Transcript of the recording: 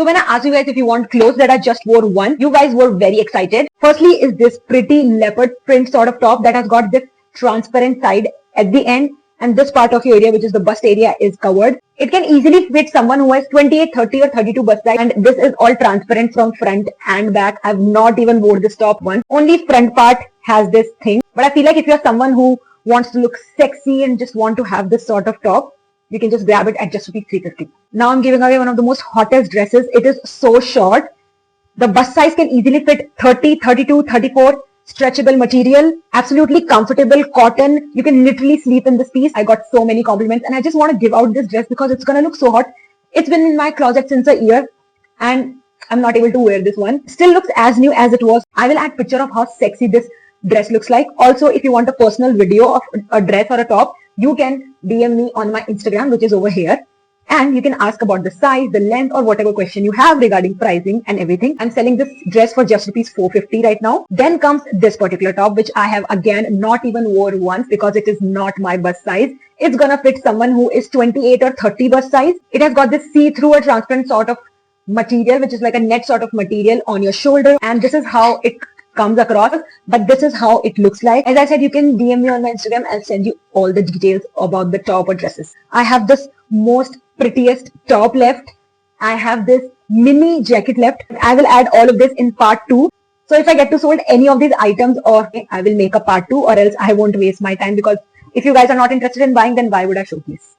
So when I asked you guys if you want clothes that I just wore once, you guys were very excited. Firstly is this pretty leopard print sort of top that has got this transparent side at the end, and this part of your area, which is the bust area, is covered. It can easily fit someone who has 28, 30 or 32 bust size, and this is all transparent from front and back. I've not even wore this top once. Only front part has this thing. But I feel like if you're someone who wants to look sexy and just want to have this sort of top, you can just grab it at just ₹350. Now I'm giving away one of the most hottest dresses. It is so short. The bust size can easily fit 30, 32, 34. Stretchable material, absolutely comfortable, cotton. You can literally sleep in this piece. I got so many compliments and I just want to give out this dress because it's gonna look so hot. It's been in my closet since a year and I'm not able to wear this one. Still looks as new as it was. I will add picture of how sexy this dress looks like. Also, if you want a personal video of a dress or a top, you can DM me on my Instagram, which is over here. And you can ask about the size, the length, or whatever question you have regarding pricing and everything. I'm selling this dress for just ₹450 right now. Then comes this particular top, which I have again not even wore once because it is not my bust size. It's gonna fit someone who is 28 or 30 bust size. It has got this see-through or transparent sort of material, which is like a net sort of material on your shoulder. And this is how it comes across, but this is how it looks like. As I said, you can DM me on my Instagram. I'll send you all the details about the top or dresses. I have this most prettiest top left. I have this mini jacket left. I will add all of this in part 2. So if I get to sold any of these items, or I will make a part 2, or else I won't waste my time, because if you guys are not interested in buying, then why would I showcase?